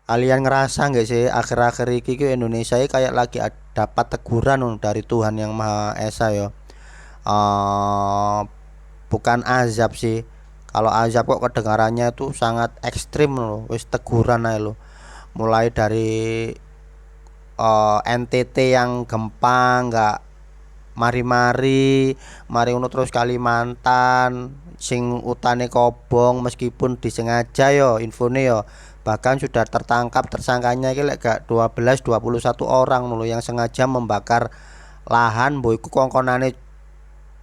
Kalian ngerasa nggak sih akhir-akhir ini ke Indonesia ini kayak lagi dapat teguran dari Tuhan yang Maha Esa ya. eh Bukan azab sih. Kalau azab kok kedengarannya itu sangat ekstrim loh. Wis teguran aja loh. Mulai dari NTT yang gempa nggak mari-mari, mari ngono terus Kalimantan sing utane kobong meskipun disengaja yo infone yo. Bahkan sudah tertangkap tersangkanya iki lek gak 21 orang dulu yang sengaja membakar lahan mbok iku kongkonane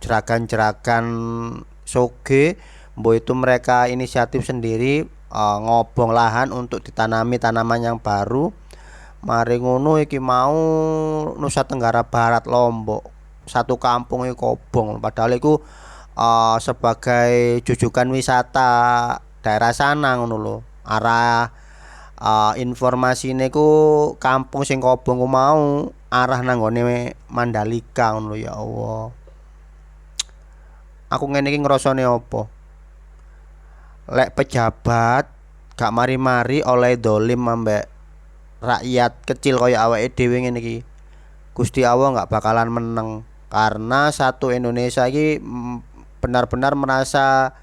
jeragan-jeragan soge, mbok itu mereka inisiatif sendiri ngobong lahan untuk ditanami tanaman yang baru. Mari ngono iki mau Nusa Tenggara Barat Lombok satu kampung iki kobong padahal iku sebagai jujukan wisata daerah sana ngono lho. Arah informasi ini ku kampung sing kobong ku mau arah nanggone Mandalika ngono ya Allah. Aku ngene iki ngrasane apa? Lek pejabat gak mari-mari oleh dolim ambek rakyat kecil kaya awake dhewe ngene iki. Gusti Allah nggak bakalan menang karena satu Indonesia ini benar-benar merasa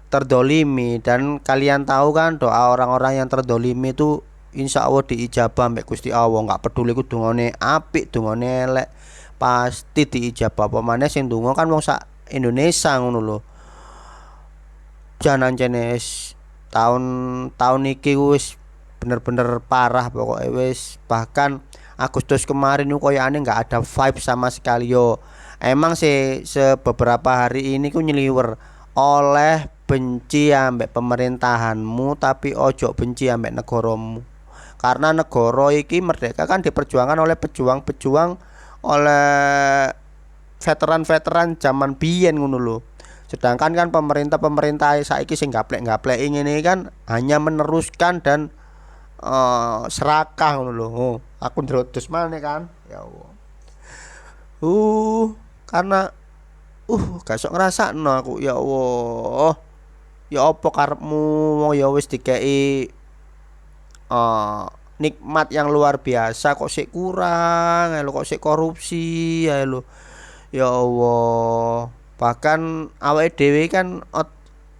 terdolimi dan kalian tahu kan doa orang-orang yang terdolimi itu insya Allah diijabah mbak Gusti Allah nggak peduli ku dungane apik dungane elek pasti diijabah apa maneh sing donga kan wong sak Indonesia ngono lho jangan jenis tahun iki wis bener-bener parah pokoknya wis bahkan Agustus kemarin itu koyane nggak ada vibe sama sekali yo. Emang sih beberapa hari ini ku nyeliwer oleh benci ambek pemerintahanmu tapi ojo benci ambek negaramu. Karena negara iki merdeka kan diperjuangkan oleh pejuang-pejuang oleh veteran-veteran zaman biyen ngono lho. Sedangkan kan pemerintah-pemerintah saiki sing gaplek-gaplek ini kan hanya meneruskan dan serakah ngono lho. Oh, aku ndrodos maneh kan. Ya Allah. Karena gak sok ngrasakno aku ya Allah. Ya apa karepmu wong ya wis dikei nikmat yang luar biasa kok sik kurang ya lho kok sik korupsi ya lho. Ya Allah. Bahkan awake dhewe kan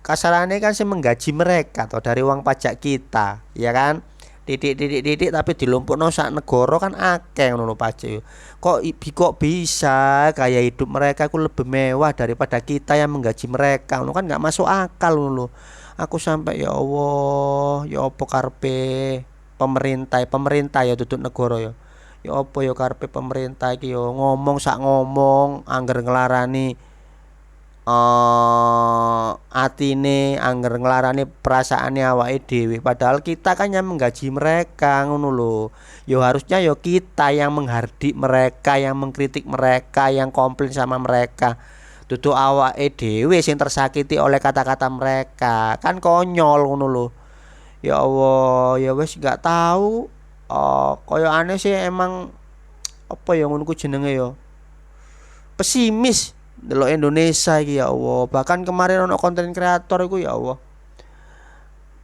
kasarane kan sing menggaji mereka toh dari uang pajak kita, ya kan? Titik tapi dilumpukno sak negara kan akeh ngono pajak. Kok bisa gaya hidup mereka ku lebih mewah daripada kita yang menggaji mereka. Ngono kan nggak masuk akal ngono. Aku sampai ya Allah, ya apa karepe pemerintah ya duduk negara ya. Ya apa ya karepe pemerintah iki ya ngomong sak ngomong angger nglarani atine angger nglarani perasaane awake dhewe padahal kita kan yang menggaji mereka ngono lho ya harusnya ya kita yang menghardik mereka yang mengkritik mereka yang komplain sama mereka duduk awake dhewe sing tersakiti oleh kata-kata mereka kan konyol ngono lho ya Allah ya wis gak tahu koyo aneh sih emang apa ya ngono ku jenenge ya pesimis delok Indonesia iki ya Allah. Bahkan kemarin ono konten kreator iku ya Allah.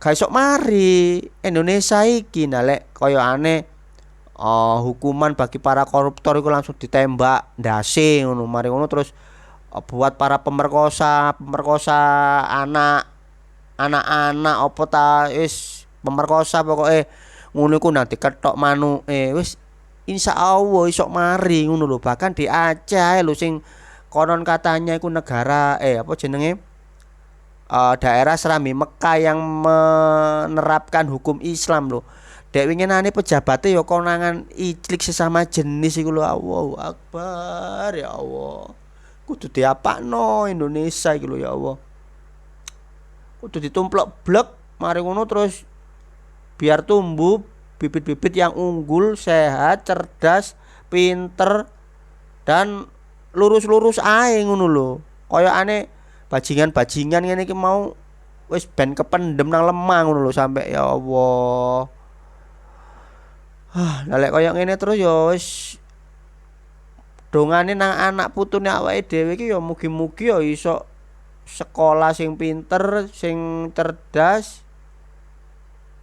Gak iso mari Indonesia iki nalek koyo aneh hukuman bagi para koruptor iku langsung ditembak ndase ngono. Mari ngono terus buat para pemerkosa anak anak-anak apa ta wis pemerkosa pokoke ngono iku nanti ketok wis insya Allah iso mari ngono lho. Bahkan di Aceh lho sing konon katanya itu negara apa jenenge daerah Serambi Mekah yang menerapkan hukum Islam loh. Dek winginane pejabatnya ya konangan iclik sesama jenis iku lho. Allahu Akbar ya Allah. Kudu diapakno Indonesia iki lho ya Allah. Kudu ditumplok blek mari ngono terus biar tumbuh bibit-bibit yang unggul, sehat, cerdas, pinter dan lurus-lurus ae ngono lho. Kayakane bajingan-bajingan ngene iki mau wis ben kependem nang lemah ngono lho sampai ya Allah. Lek kaya ngene terus ya wis dongane nang anak putune awake dhewe iki ya mugi-mugi ya iso sekolah sing pinter, sing cerdas,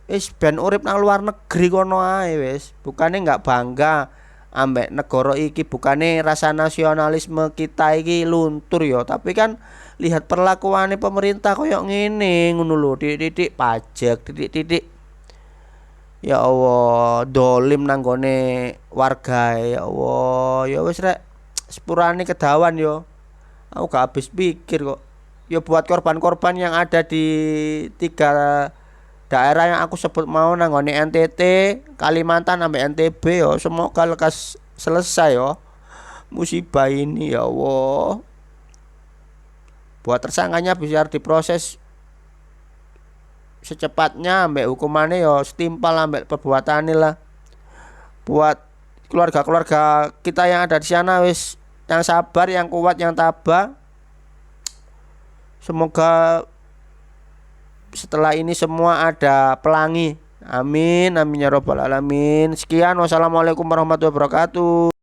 wis ben urip nang luar negeri kono ae wis. Bukane nggak bangga ambek negara iki, bukane rasa nasionalisme kita iki luntur ya, tapi kan lihat perlakuane pemerintah koyo ngene ngono lho, titik-titik pajak, titik-titik ya Allah dolim nang gone warga ya Allah. Ya wis rek sepurane kedawan yo. Aku gak habis pikir kok. Ya buat korban-korban yang ada di tiga daerah yang aku sebut mau nanggone NTT, Kalimantan sampai NTB yo, semoga lekas selesai yo musibah ini ya Allah. Buat tersangkanya bisa diproses secepatnya, ambek hukumannya yo setimpal ambek perbuatannya lah. Buat keluarga-keluarga kita yang ada di sana wis yang sabar, yang kuat, yang tabah. Semoga setelah ini semua ada pelangi. Amin, amin ya robbal alamin. Sekian, wassalamualaikum warahmatullahi wabarakatuh.